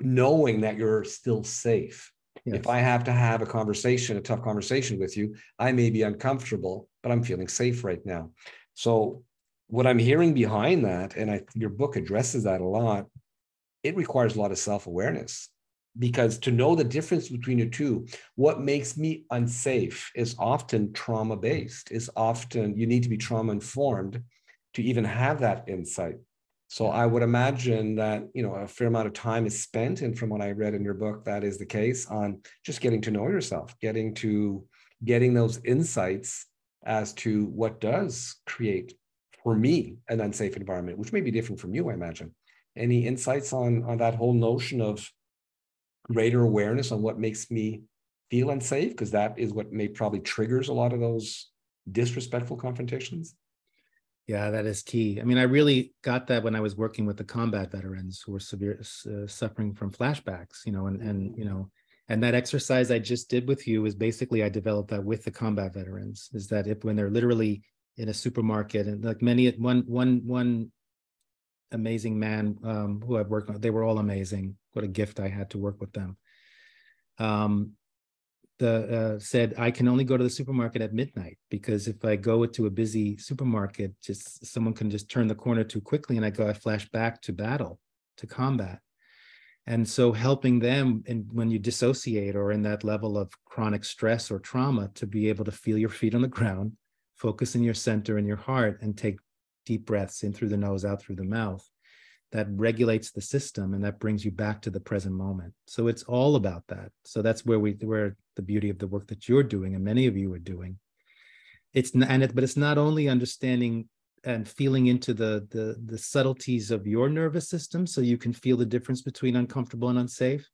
knowing that you're still safe. Yes. If I have to have a tough conversation with you, I may be uncomfortable, but I'm feeling safe right now. So what I'm hearing behind that, and your book addresses that a lot, it requires a lot of self-awareness, because to know the difference between the two, what makes me unsafe is often trauma-based, is often, you need to be trauma-informed to even have that insight. So I would imagine that, a fair amount of time is spent, and from what I read in your book, that is the case, on just getting to know yourself, getting those insights as to what does create, for me, an unsafe environment, which may be different from you, I imagine. Any insights on that whole notion of greater awareness on what makes me feel unsafe? Because that is what probably triggers a lot of those disrespectful confrontations. Yeah, that is key. I mean, I really got that when I was working with the combat veterans who were suffering from flashbacks, and that exercise I just did with you is basically, I developed that with the combat veterans, is that when they're literally in a supermarket, and like one amazing man who I've worked with, they were all amazing. What a gift I had to work with them. Said, I can only go to the supermarket at midnight, because if I go to a busy supermarket, someone can just turn the corner too quickly, and I flash back to battle, to combat. And so helping them, and when you dissociate or in that level of chronic stress or trauma, to be able to feel your feet on the ground, focus in your center and your heart, and take deep breaths in through the nose, out through the mouth. That regulates the system, and that brings you back to the present moment. So it's all about that. So that's where the beauty of the work that you're doing, and many of you are doing. But it's not only understanding and feeling into the subtleties of your nervous system, so you can feel the difference between uncomfortable and unsafe.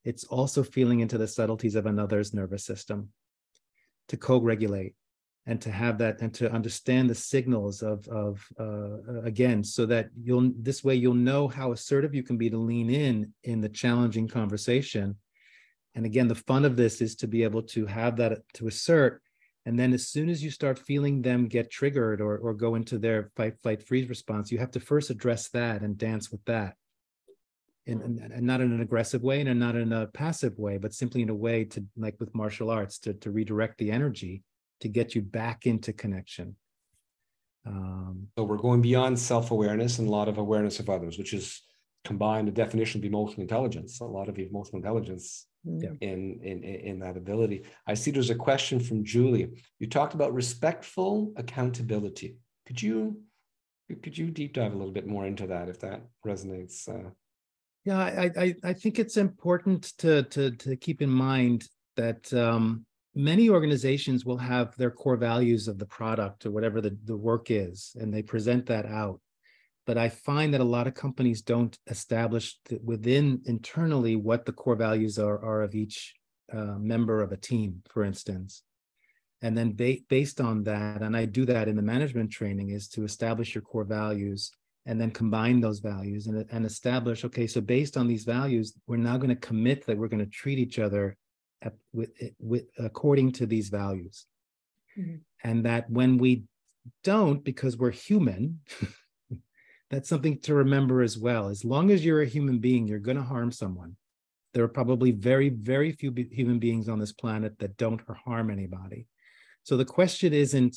It's also feeling into the subtleties of another's nervous system to co-regulate, and to have that, and to understand the signals again, so that this way you'll know how assertive you can be to lean in the challenging conversation. And again, the fun of this is to be able to have that, to assert, And then as soon as you start feeling them get triggered or go into their fight, flight, freeze response, you have to first address that and dance with that. And not in an aggressive way and not in a passive way, but simply in a way to, like with martial arts, to redirect the energy to get you back into connection. So we're going beyond self-awareness and a lot of awareness of others, which is combined the definition of emotional intelligence, a lot of emotional intelligence in that ability. I see there's a question from Julie. You talked about respectful accountability. Could you deep dive a little bit more into that if that resonates? Yeah, I think it's important to keep in mind that many organizations will have their core values of the product or whatever the work is, and they present that out. But I find that a lot of companies don't establish within internally what the core values are of each member of a team, for instance. And then based on that, and I do that in the management training, is to establish your core values and then combine those values and establish, okay, so based on these values, we're now going to commit that we're going to treat each other according to these values. Mm-hmm. And that when we don't, because we're human, that's something to remember as well. As long as you're a human being, you're going to harm someone. There are probably very, very few human beings on this planet that don't harm anybody. So the question isn't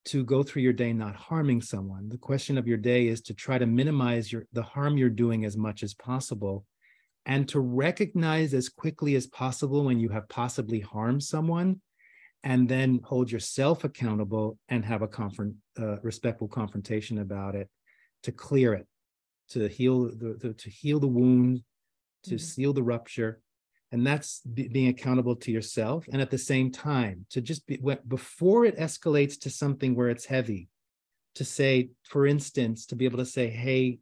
to go through your day not harming someone. The question of your day is to try to minimize the harm you're doing as much as possible, and to recognize as quickly as possible when you have possibly harmed someone, and then hold yourself accountable and have a respectful confrontation about it, to clear it, to heal the wound, to seal the rupture. And that's being accountable to yourself. And at the same time, to just be, before it escalates to something where it's heavy, to say, for instance, to be able to say, hey,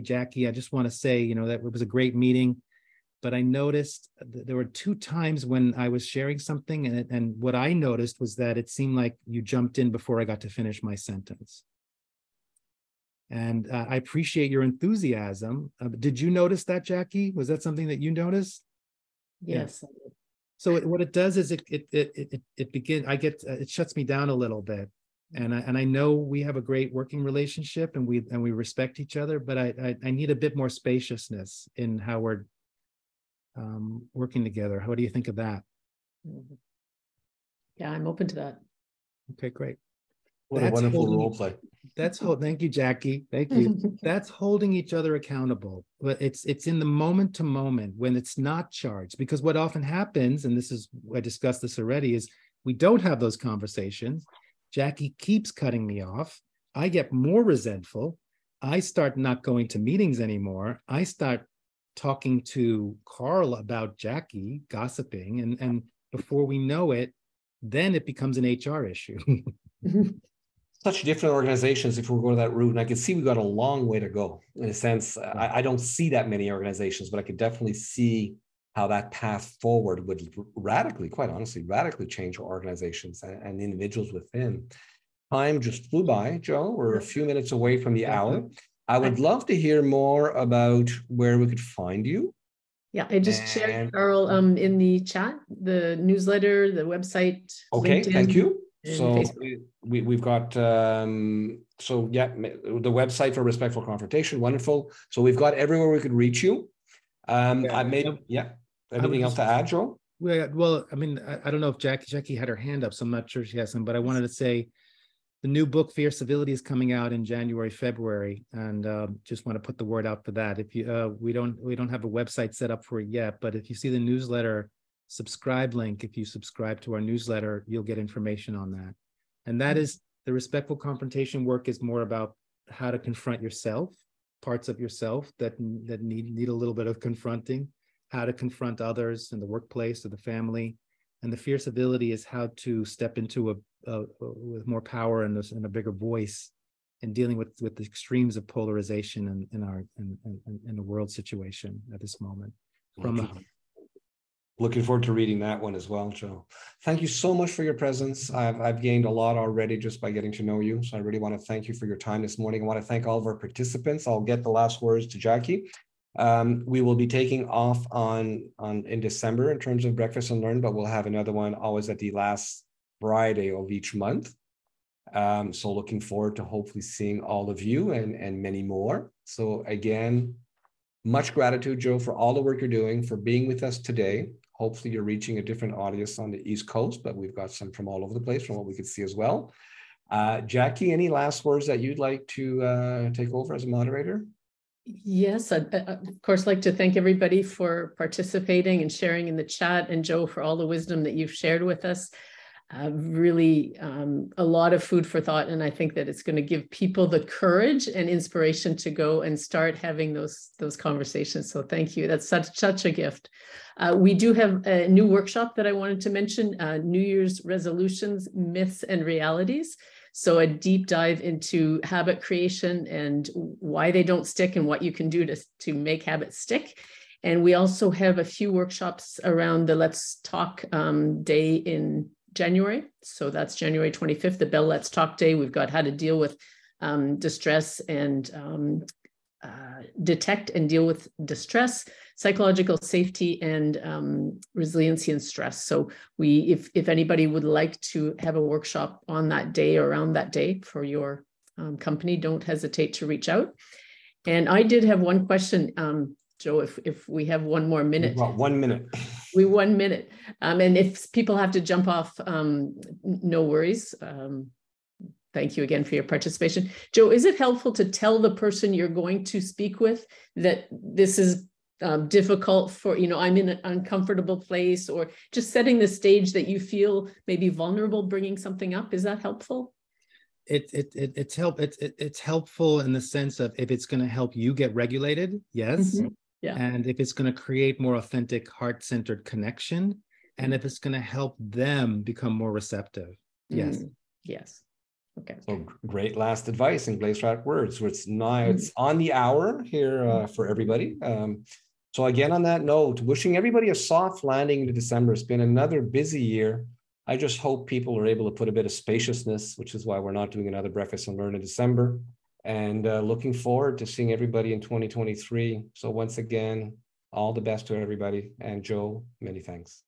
Jackie, I just want to say, that it was a great meeting, but I noticed there were 2 times when I was sharing something, and what I noticed was that it seemed like you jumped in before I got to finish my sentence. And I appreciate your enthusiasm. Did you notice that, Jackie? Was that something that you noticed? Yes. Yeah. So what it does is it shuts me down a little bit, and I know we have a great working relationship and we respect each other, but I need a bit more spaciousness in how we're working together. What do you think of that? Yeah, I'm open to that. Okay, great. What a wonderful role play. Thank you, Jackie. Thank you. That's holding each other accountable. But it's in the moment to moment when it's not charged. Because what often happens, and I discussed this already, is we don't have those conversations. Jackie keeps cutting me off. I get more resentful. I start not going to meetings anymore. I start talking to Carl about Jackie, gossiping, and before we know it, then it becomes an HR issue. Such different organizations, if we're going that route, and I can see we've got a long way to go. In a sense, I don't see that many organizations, but I could definitely see how that path forward would radically change organizations and individuals within. Time just flew by, Joe. We're a few minutes away from the hour. I would love to hear more about where we could find you. Yeah, I just shared, Carl, in the chat, the newsletter, the website. Okay, LinkedIn, thank you. So we've got the website for Respectful Confrontation. Wonderful. So we've got everywhere we could reach you. Anything else to add, Joe? Well, I mean, I don't know if Jackie had her hand up, so I'm not sure she has some, but I wanted to say the new book Fierce Civility is coming out in January, February, and just want to put the word out for that. If you we don't have a website set up for it yet, but if you see the newsletter subscribe link, if you subscribe to our newsletter, you'll get information on that. And that is the Respectful Confrontation work is more about how to confront yourself, parts of yourself that need a little bit of confronting, how to confront others in the workplace or the family. And the Fierce Ability is how to step into with more power and a bigger voice in dealing with the extremes of polarization in the world situation at this moment. Looking forward to reading that one as well, Joe. Thank you so much for your presence. I've gained a lot already just by getting to know you. So I really want to thank you for your time this morning. I want to thank all of our participants. I'll get the last words to Jackie. We will be taking off in December in terms of Breakfast and Learn, but we'll have another one always at the last Friday of each month. So looking forward to hopefully seeing all of you and many more. So again, much gratitude, Joe, for all the work you're doing, for being with us today. Hopefully you're reaching a different audience on the East Coast, but we've got some from all over the place from what we could see as well. Jackie, any last words that you'd like to take over as a moderator? Yes, I'd of course like to thank everybody for participating and sharing in the chat, and Joe for all the wisdom that you've shared with us. Really a lot of food for thought, and I think that it's going to give people the courage and inspiration to go and start having those conversations. So thank you. That's such a gift. We do have a new workshop that I wanted to mention, New Year's resolutions, myths and realities. So a deep dive into habit creation and why they don't stick and what you can do to make habits stick. And we also have a few workshops around the Let's Talk Day in January. So that's January 25th, the Bell Let's Talk Day. We've got how to deal with distress and detect and deal with distress, psychological safety, and resiliency and stress. So if anybody would like to have a workshop on that day or around that day for your company, don't hesitate to reach out. And I did have one question, Joe, if we have one more minute. We've got 1 minute. 1 minute. And if people have to jump off, no worries. Thank you again for your participation. Joe, is it helpful to tell the person you're going to speak with that this is difficult for, I'm in an uncomfortable place, or just setting the stage that you feel maybe vulnerable bringing something up? Is that helpful? It's helpful in the sense of if it's going to help you get regulated, yes. Mm-hmm. Yeah. And if it's going to create more authentic, heart-centered connection, and if it's going to help them become more receptive, yes. Yes. Okay. So great last advice and great words. So it's on the hour here for everybody. So again, on that note, wishing everybody a soft landing into December. It's been another busy year. I just hope people are able to put a bit of spaciousness, which is why we're not doing another Breakfast and Learn in December. And looking forward to seeing everybody in 2023. So once again, all the best to everybody. And Joe, many thanks.